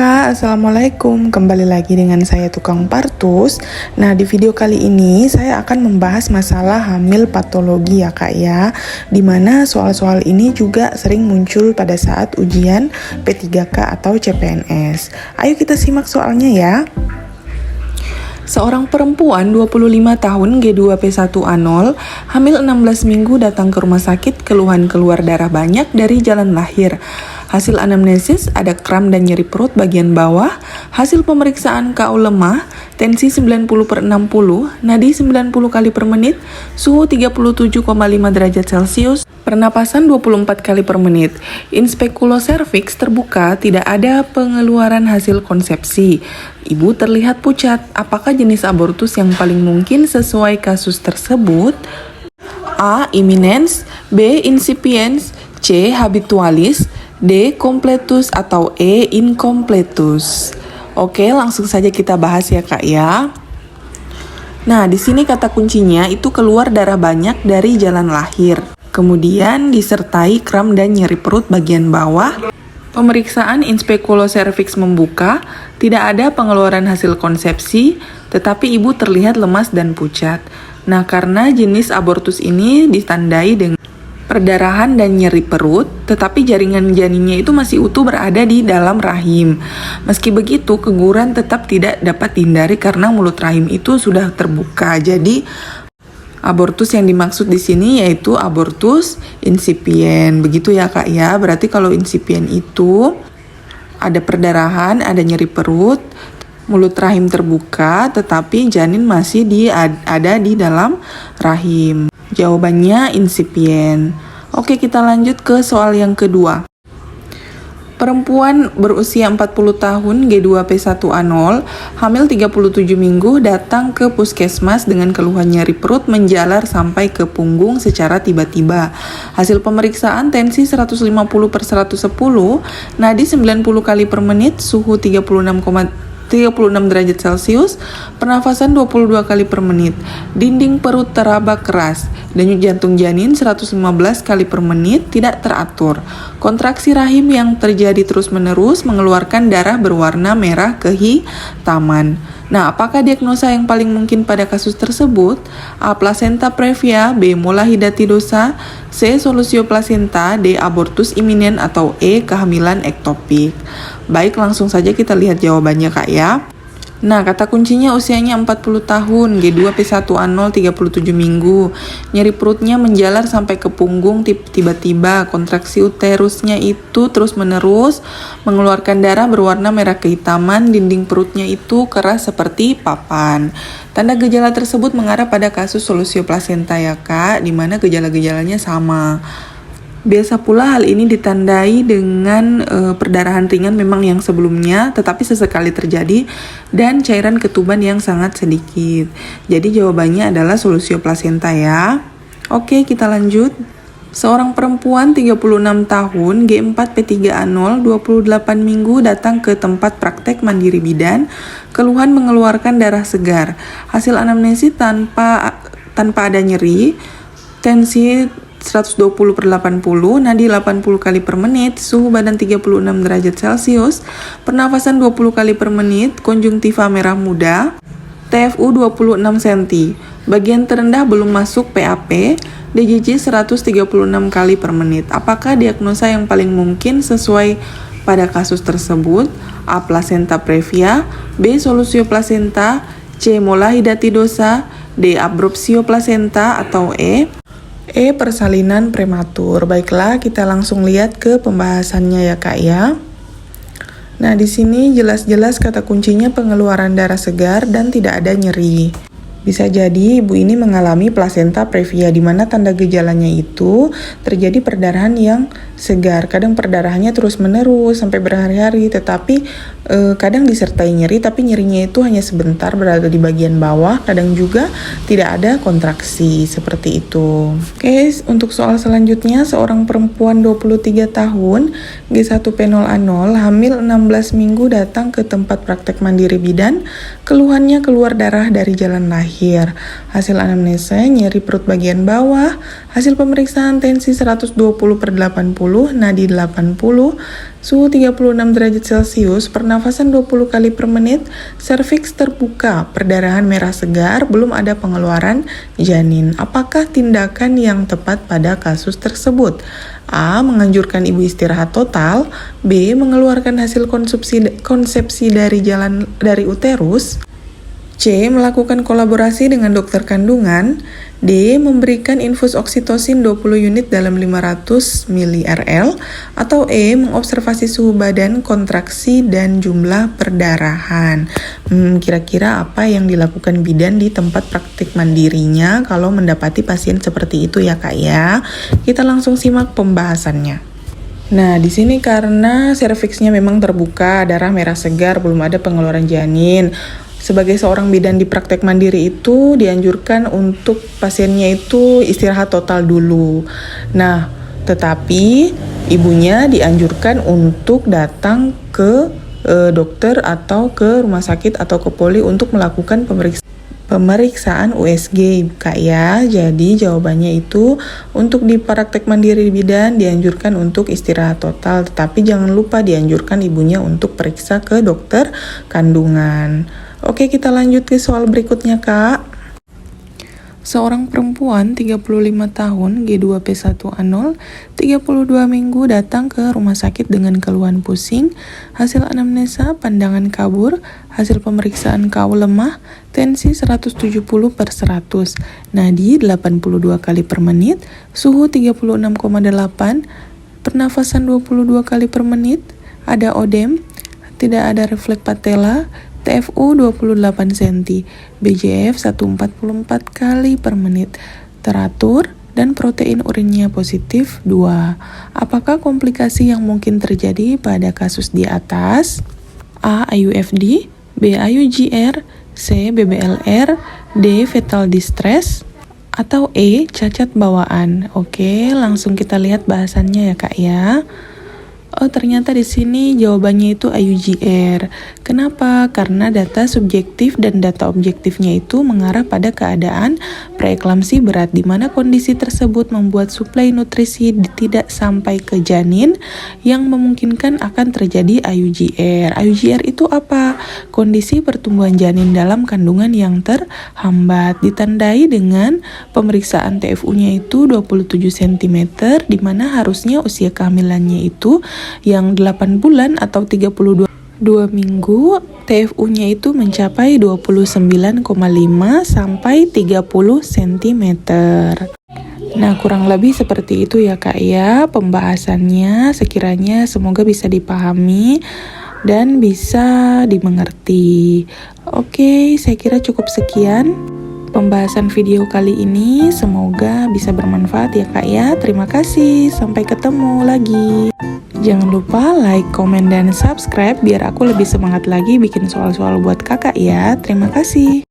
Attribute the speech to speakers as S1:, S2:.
S1: Kak, Assalamualaikum. Kembali lagi dengan saya Tukang Partus. Nah, di video kali ini saya akan membahas masalah hamil patologi ya Kak ya. Dimana soal-soal ini juga sering muncul pada saat ujian P3K atau CPNS. Ayo kita simak soalnya ya. Seorang perempuan 25 tahun G2P1A0 hamil 16 minggu datang ke rumah sakit keluhan keluar darah banyak dari jalan lahir. Hasil anamnesis ada kram dan nyeri perut bagian bawah. Hasil pemeriksaan KU lemah, tensi 90/60, nadi 90 kali per menit, suhu 37,5 derajat Celcius, pernapasan 24 kali per menit. Inspekuloservix terbuka, tidak ada pengeluaran hasil konsepsi. Ibu terlihat pucat. Apakah jenis abortus yang paling mungkin sesuai kasus tersebut? A. Imminens, B. Incipiens, C. Habitualis, D. Completus, atau E. Incompletus. Oke, langsung saja kita bahas ya Kak ya. Nah, di sini kata kuncinya itu keluar darah banyak dari jalan lahir. Kemudian disertai kram dan nyeri perut bagian bawah. Pemeriksaan inspekuloservix membuka, tidak ada pengeluaran hasil konsepsi, tetapi ibu terlihat lemas dan pucat. Nah, karena jenis abortus ini ditandai dengan perdarahan dan nyeri perut, tetapi jaringan janinnya itu masih utuh berada di dalam rahim. Meski begitu, keguguran tetap tidak dapat dihindari karena mulut rahim itu sudah terbuka. Jadi, abortus yang dimaksud di sini yaitu abortus insipien. Begitu ya Kak ya. Berarti kalau insipien itu ada perdarahan, ada nyeri perut, mulut rahim terbuka, tetapi janin masih ada di dalam rahim. Jawabannya insipien. Oke, kita lanjut ke soal yang kedua. Perempuan berusia 40 tahun G2P1A0 hamil 37 minggu datang ke puskesmas dengan keluhan nyeri perut menjalar sampai ke punggung secara tiba-tiba. Hasil pemeriksaan tensi 150/110, nadi 90 kali per menit, suhu 36 derajat Celcius, pernafasan 22 kali per menit, dinding perut teraba keras, denyut jantung janin 115 kali per menit, tidak teratur. Kontraksi rahim yang terjadi terus-menerus mengeluarkan darah berwarna merah kehitaman. Nah, apakah diagnosa yang paling mungkin pada kasus tersebut? A. Placenta previa, B. Molahidatidosa, C. Solusio placenta, D. Abortus iminen, atau E. Kehamilan ektopik. Baik, langsung saja kita lihat jawabannya Kak ya. Nah, kata kuncinya usianya 40 tahun, G2P1A0 37 minggu. Nyeri perutnya menjalar sampai ke punggung tiba-tiba. Kontraksi uterusnya itu terus-menerus mengeluarkan darah berwarna merah kehitaman. Dinding perutnya itu keras seperti papan. Tanda gejala tersebut mengarah pada kasus solusio placenta ya Kak, di mana gejala-gejalanya sama. Biasa pula hal ini ditandai dengan perdarahan ringan memang yang sebelumnya, tetapi sesekali terjadi, dan cairan ketuban yang sangat sedikit. Jadi jawabannya adalah solusio placenta ya. Oke, kita lanjut. Seorang perempuan 36 tahun G4P3A0 28 minggu datang ke tempat praktek mandiri bidan, keluhan mengeluarkan darah segar. Hasil anamnesis tanpa ada nyeri, tensi 120/80, nadi 80 kali per menit, suhu badan 36 derajat Celcius, pernafasan 20 kali per menit, konjungtiva merah muda, TFU 26 cm. Bagian terendah belum masuk PAP, DJJ 136 kali per menit. Apakah diagnosa yang paling mungkin sesuai pada kasus tersebut? A. Placenta previa, B. Solusio placenta, C. Molahidatidosa, D. Abrupsio placenta, atau E. Persalinan prematur. Baiklah, kita langsung lihat ke pembahasannya ya Kak ya. Nah, di sini jelas-jelas kata kuncinya pengeluaran darah segar dan tidak ada nyeri. Bisa jadi ibu ini mengalami placenta previa, di mana tanda gejalanya itu terjadi perdarahan yang segar. Kadang perdarahannya terus-menerus sampai berhari-hari, tetapi kadang disertai nyeri, tapi nyerinya itu hanya sebentar berada di bagian bawah. Kadang juga tidak ada kontraksi, seperti itu. Oke, untuk soal selanjutnya, seorang perempuan 23 tahun G1P0A0 hamil 16 minggu datang ke tempat praktek mandiri bidan, keluhannya keluar darah dari jalan lahir. terakhir. Hasil anamnesa nyeri perut bagian bawah, hasil pemeriksaan tensi 120/80, nadi 80, suhu 36 derajat Celcius, pernafasan 20 kali per menit, serviks terbuka, perdarahan merah segar, belum ada pengeluaran janin. Apakah tindakan yang tepat pada kasus tersebut? A. Menganjurkan ibu istirahat total. B. Mengeluarkan hasil konsepsi dari uterus. C. Melakukan kolaborasi dengan dokter kandungan. D. Memberikan infus oksitosin 20 unit dalam 500 ml. Atau E. Mengobservasi suhu badan, kontraksi, dan jumlah perdarahan. Kira-kira apa yang dilakukan bidan di tempat praktik mandirinya kalau mendapati pasien seperti itu ya Kak ya? Kita langsung simak pembahasannya. Nah, di sini karena serviksnya memang terbuka, darah merah segar, belum ada pengeluaran janin. Sebagai seorang bidan di praktek mandiri itu dianjurkan untuk pasiennya itu istirahat total dulu. Nah, tetapi ibunya dianjurkan untuk datang ke dokter atau ke rumah sakit atau ke poli untuk melakukan pemeriksaan USG Kak ya. Jadi jawabannya itu untuk di praktek mandiri bidan dianjurkan untuk istirahat total, tetapi jangan lupa dianjurkan ibunya untuk periksa ke dokter kandungan. Oke, kita lanjut ke soal berikutnya Kak. Seorang perempuan 35 tahun G2P1A0 32 minggu datang ke rumah sakit dengan keluhan pusing, hasil anamnesa pandangan kabur, hasil pemeriksaan KU lemah, tensi 170/100, nadi 82 kali per menit, suhu 36,8, pernafasan 22 kali per menit, ada odem, tidak ada refleks patella, TFU 28 cm, BJF 144 kali per menit, teratur, dan protein urinnya positif 2. Apakah komplikasi yang mungkin terjadi pada kasus di atas? A. IUFD, B. IUGR, C. BBLR, D. Fetal distress, atau E. Cacat bawaan. Oke, langsung kita lihat bahasannya ya Kak ya. Oh, ternyata di sini jawabannya itu IUGR. Kenapa? Karena data subjektif dan data objektifnya itu mengarah pada keadaan preeklamsi berat, di mana kondisi tersebut membuat suplai nutrisi tidak sampai ke janin yang memungkinkan akan terjadi IUGR. IUGR itu apa? Kondisi pertumbuhan janin dalam kandungan yang terhambat, ditandai dengan pemeriksaan TFU-nya itu 27 cm, di mana harusnya usia kehamilannya itu yang 8 bulan atau 32 minggu, TFU-nya itu mencapai 29,5 sampai 30 cm. Nah, kurang lebih seperti itu ya Kak ya pembahasannya. Sekiranya semoga bisa dipahami dan bisa dimengerti. Oke, saya kira cukup sekian pembahasan video kali ini. Semoga bisa bermanfaat ya Kak ya. Terima kasih, sampai ketemu lagi. Jangan lupa like, komen, dan subscribe biar aku lebih semangat lagi bikin soal-soal buat kakak ya. Terima kasih.